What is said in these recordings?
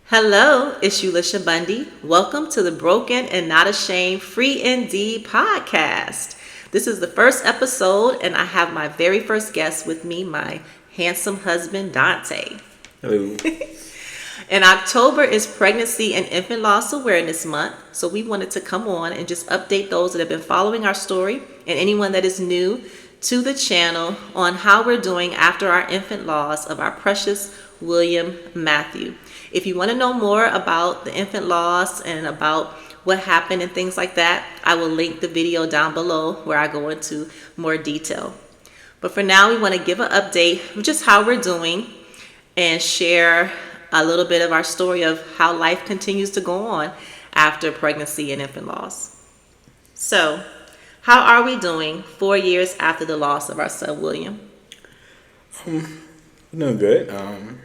Hello, it's Yulisha Bundy. Welcome to the Broken and Not Ashamed Free Indeed podcast. This is the first episode, and I have my very first guest with me, my handsome husband, Dante. Hello. In October is Pregnancy and Infant Loss Awareness Month, so we wanted to come on and just update those that have been following our story and anyone that is new to the channel on how we're doing after our infant loss of our precious William Matthew. If you want to know more about the infant loss and about what happened and things like that, I will link the video down below where I go into more detail. But for now, we want to give an update of just how we're doing and share a little bit of our story of how life continues to go on after pregnancy and infant loss. So, how are we doing 4 years after the loss of our son, William? Doing good.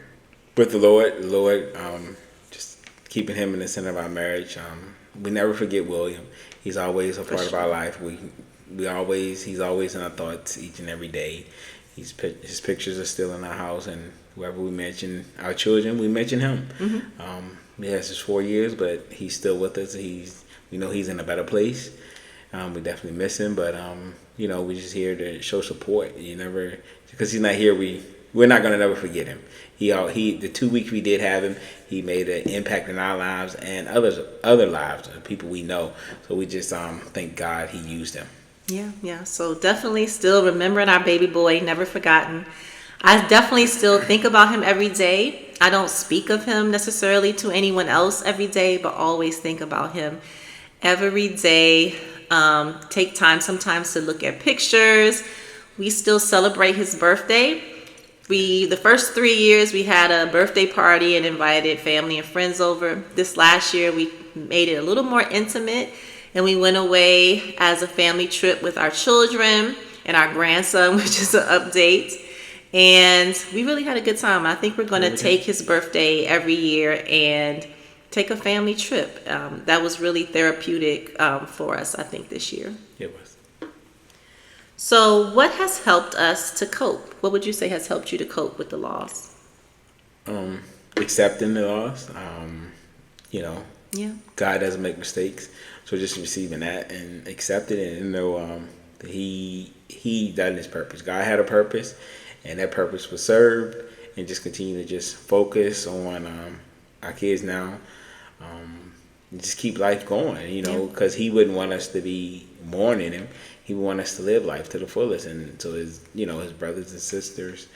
With the Lord, just keeping him in the center of our marriage. We never forget William. He's always a part of our life. He's always in our thoughts each and every day. His pictures are still in our house, and wherever we mention our children, we mention him. He has his 4 years, but he's still with us. He's in a better place. We definitely miss him, but we're just here to show support. Because he's not here, we're not gonna never forget him. The 2 weeks we did have him, he made an impact in our lives and other lives of people we know. So we just thank God he used him. Yeah. So definitely still remembering our baby boy, never forgotten. I definitely still think about him every day. I don't speak of him necessarily to anyone else every day, but always think about him every day. Take time sometimes to look at pictures. We still celebrate his birthday. The first 3 years we had a birthday party and invited family and friends over. This last year we made it a little more intimate, and we went away as a family trip with our children and our grandson, which is an update. And we really had a good time. I think we're going to take his birthday every year and take a family trip. That was really therapeutic for us, I think, this year. It was. So what has helped us to cope? What would you say has helped you to cope with the loss? Accepting the loss. Yeah. God doesn't make mistakes. So just receiving that and accepting it and know that he done his purpose. God had a purpose, and that purpose was served, and just continue to just focus on our kids now. And just keep life going, because he wouldn't want us to be mourning him. He would want us to live life to the fullest. And so his brothers and sisters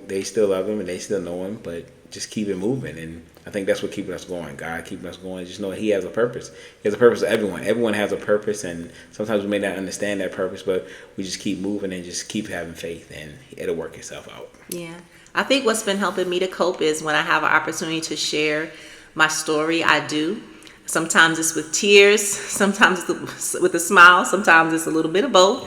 they still love him and they still know him, but just keep it moving. And I think that's what keeping us going. God keeping us going. Just know he has a purpose. He has a purpose for everyone. Everyone has a purpose, and sometimes we may not understand that purpose, but we just keep moving and just keep having faith, and it'll work itself out. Yeah. I think what's been helping me to cope is when I have an opportunity to share my story, I do. Sometimes it's with tears, sometimes it's with a smile, sometimes it's a little bit of both.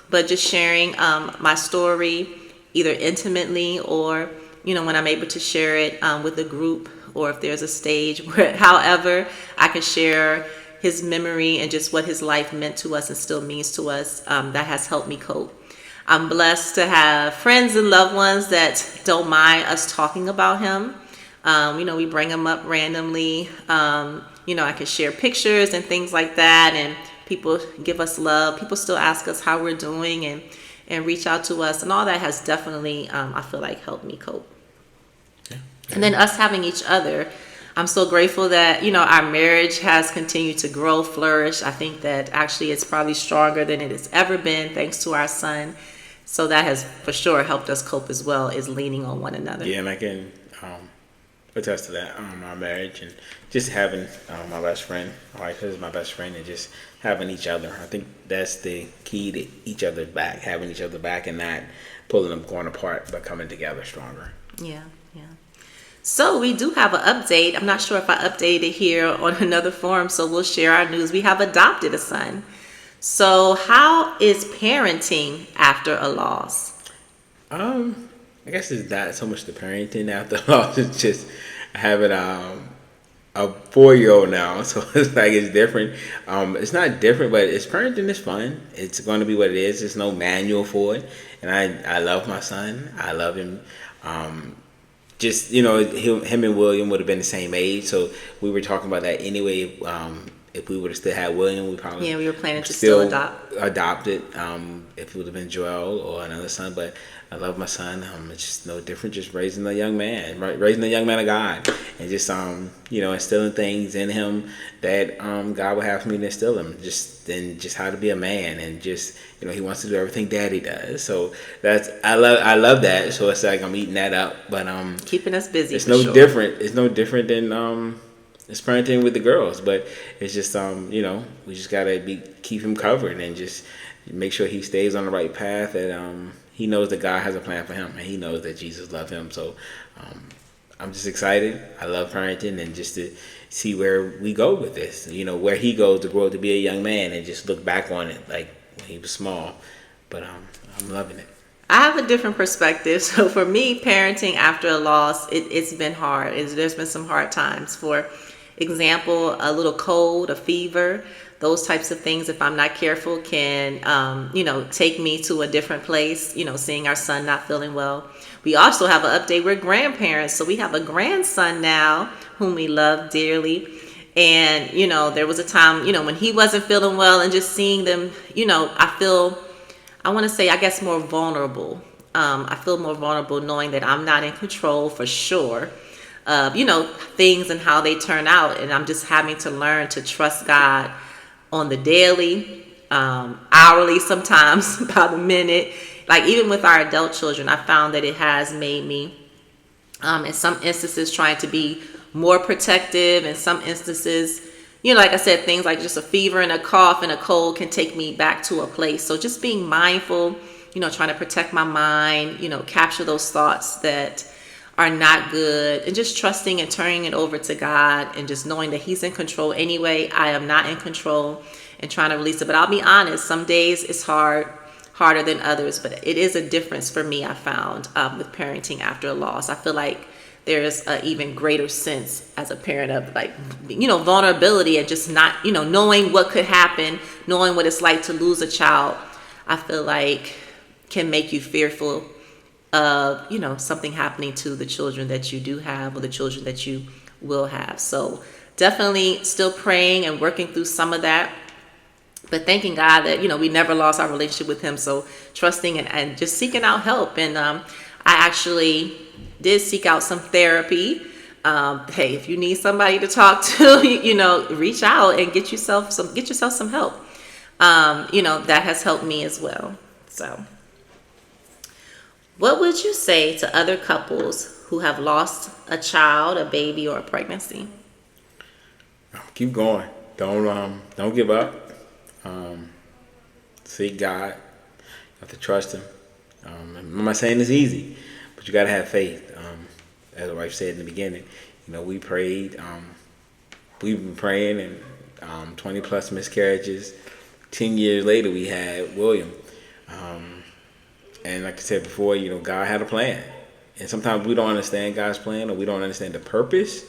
But just sharing my story, either intimately or, when I'm able to share it with a group, or if there's a stage where, however, I can share his memory and just what his life meant to us and still means to us, that has helped me cope. I'm blessed to have friends and loved ones that don't mind us talking about him. We bring him up randomly. I can share pictures and things like that, and people give us love. People still ask us how we're doing and reach out to us, and all that has definitely, I feel like, helped me cope. Yeah. And then us having each other, I'm so grateful that, our marriage has continued to grow, flourish. I think that actually it's probably stronger than it has ever been, thanks to our son. So that has for sure helped us cope as well, is leaning on one another. Yeah, and I can attest to that, our marriage, and just having my best friend. My wife is my best friend, and just having each other. I think that's the key to each other's back, having each other back and not pulling them going apart, but coming together stronger. Yeah. So we do have an update. I'm not sure if I updated here on another forum, so we'll share our news. We have adopted a son. So how is parenting after a loss? I guess it's not so much the parenting after loss. It's just having a 4-year-old now, so it's like it's different. It's not different, but it's parenting is fun. It's going to be what it is. There's no manual for it, and I love my son. I love him. just, you know, him and William would have been the same age, so we were talking about that anyway. If we would have still had William, we probably we were planning to still adopt it. If it would have been Joel or another son, but I love my son. It's just no different. Just raising a young man, right? Raising a young man of God, and just you know, instilling things in him that God would have for me to instill him. Just how to be a man, and just, you know, he wants to do everything Daddy does. So I love that. So it's like I'm eating that up, but keeping us busy. It's no different. It's no different than it's parenting with the girls, but it's just you know, we just gotta keep him covered and just make sure he stays on the right path. That he knows that God has a plan for him, and he knows that Jesus loves him. So I'm just excited. I love parenting, and just to see where we go with this. You know, where he goes to grow to be a young man, and just look back on it like when he was small. But I'm loving it. I have a different perspective. So for me, parenting after a loss, it's been hard. There's been some hard times. For example, a little cold, a fever, those types of things, if I'm not careful, can, you know, take me to a different place, you know, seeing our son not feeling well. We also have an update. We're grandparents. So we have a grandson now whom we love dearly. And, you know, there was a time, you know, when he wasn't feeling well, and just seeing them, you know, I want to say, I guess, more vulnerable. I feel more vulnerable knowing that I'm not in control for sure of, you know, things and how they turn out. And I'm just having to learn to trust God on the daily, hourly, sometimes by the minute. Like even with our adult children, I found that it has made me, in some instances, trying to be more protective. In some instances, you know, like I said, things like just a fever and a cough and a cold can take me back to a place. So just being mindful, you know, trying to protect my mind, you know, capture those thoughts that are not good, and just trusting and turning it over to God, and just knowing that He's in control anyway. I am not in control, and trying to release it. But I'll be honest, some days it's harder than others, but it is a difference for me, I found, with parenting after a loss. I feel like there's an even greater sense as a parent of, like, you know, vulnerability, and just not, you know, knowing what could happen, knowing what it's like to lose a child. I feel like can make you fearful of, you know, something happening to the children that you do have, or the children that you will have. So definitely still praying and working through some of that, but thanking God that, you know, we never lost our relationship with Him. So trusting and just seeking out help. And I actually did seek out some therapy. Hey, if you need somebody to talk to, you know, reach out and get yourself some help. You know, that has helped me as well. So what would you say to other couples who have lost a child, a baby, or a pregnancy? Keep going. Don't give up. Seek God. You have to trust Him. I'm not saying it's easy, but you got to have faith. As the wife said in the beginning, you know, we prayed. We've been praying, and 20 plus miscarriages. 10 years later, we had William. And like I said before, you know, God had a plan. And sometimes we don't understand God's plan, or we don't understand the purpose,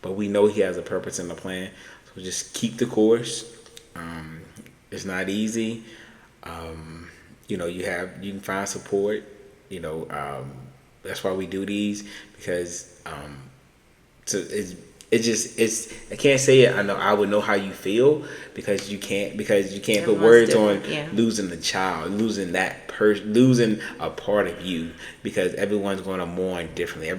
but we know He has a purpose and a plan. So just keep the course. It's not easy. You know, you can find support. You know, that's why we do these, because I can't say it. I would know how you feel, because you can't put words on losing a child, losing losing a part of you, because everyone's going to mourn differently.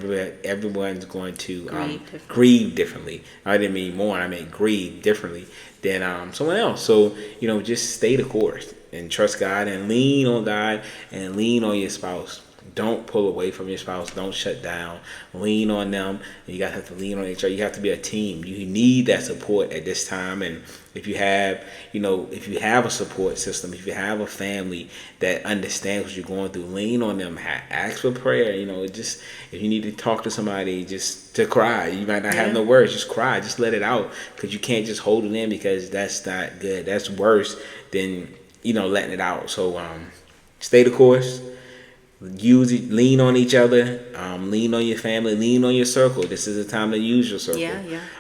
Everyone's going to grieve differently. I didn't mean mourn. I meant grieve differently than someone else. So, you know, just stay the course and trust God, and lean on God, and lean on your spouse. Don't pull away from your spouse. Don't shut down. Lean on them. And you guys have to lean on each other. You have to be a team. You need that support at this time. And if you have a support system, if you have a family that understands what you're going through, lean on them. Ask for prayer. You know, just if you need to talk to somebody, just to cry. You might not have no words. Just cry. Just let it out, because you can't just hold it in, because that's not good. That's worse than, you know, letting it out. So stay the course. Lean on each other, lean on your family, lean on your circle. This is the time to use your circle.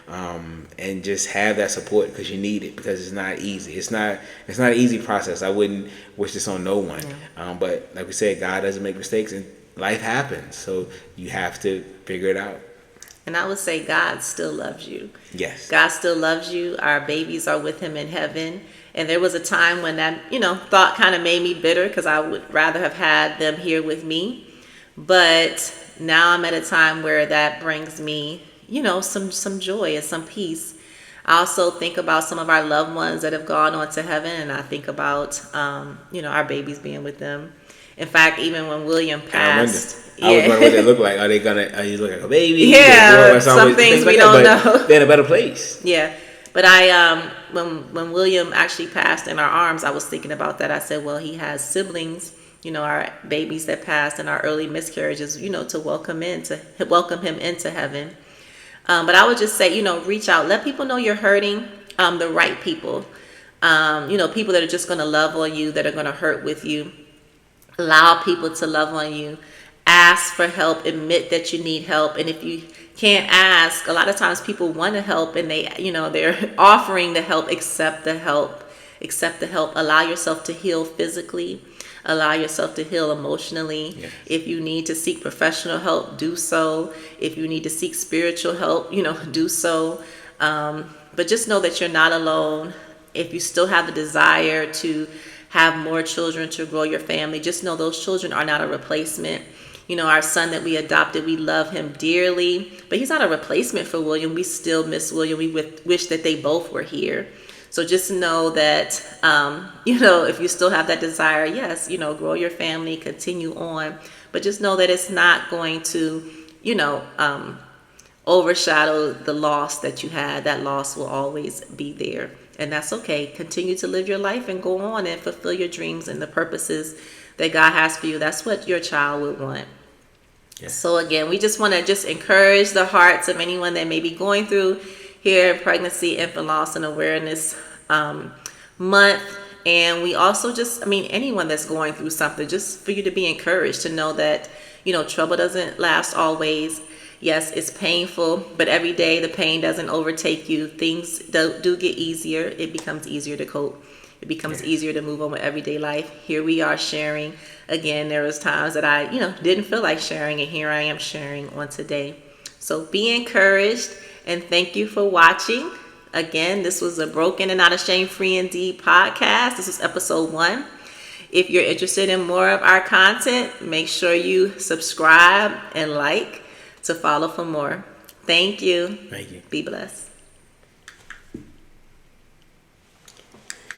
And just have that support, because you need it, because it's not easy. It's not an easy process. I wouldn't wish this on no one. But like we said, God doesn't make mistakes, and life happens. So you have to figure it out. And I would say God still loves you. Yes. God still loves you. Our babies are with him in heaven. And there was a time when that, thought kind of made me bitter because I would rather have had them here with me. But now I'm at a time where that brings me, some joy and some peace. I also think about some of our loved ones that have gone on to heaven, and I think about, our babies being with them. In fact, even when William passed, I was wondering what they look like. Are you look like a baby? Yeah, some things we don't know. They're in a better place. Yeah, but I when William actually passed in our arms, I was thinking about that. I said, well, he has siblings, our babies that passed and our early miscarriages, to welcome him into heaven. But I would just say, reach out, let people know you're hurting. The right people, people that are just going to love on you, that are going to hurt with you. Allow people to love on you. Ask for help. Admit that you need help. And if you can't ask, a lot of times people want to help and they're offering the help. Accept the help. Accept the help. Allow yourself to heal physically. Allow yourself to heal emotionally. Yes. If you need to seek professional help, do so. If you need to seek spiritual help, do so. But just know that you're not alone. If you still have the desire to have more children, to grow your family, just know those children are not a replacement. Our son that we adopted, we love him dearly, but he's not a replacement for William. We still miss William. We wish that they both were here. So just know that, if you still have that desire, yes, grow your family, continue on, but just know that it's not going to, overshadow the loss that you had. That loss will always be there. And that's okay. Continue to live your life and go on and fulfill your dreams and the purposes that God has for you. That's what your child would want. Yeah. So again, we just want to encourage the hearts of anyone that may be going through here Pregnancy, Infant Loss and Awareness Month. And we also anyone that's going through something, just for you to be encouraged, to know that, trouble doesn't last always. Yes, it's painful, but every day the pain doesn't overtake you. Things do get easier. It becomes easier to cope. It becomes easier to move on with everyday life. Here we are sharing. Again, there was times that I, didn't feel like sharing, and here I am sharing on today. So be encouraged, and thank you for watching. Again, this was a Broken and Not Ashamed Free Indeed podcast. This is episode 1. If you're interested in more of our content, make sure you subscribe and like to follow for more. Thank you. Thank you. Be blessed.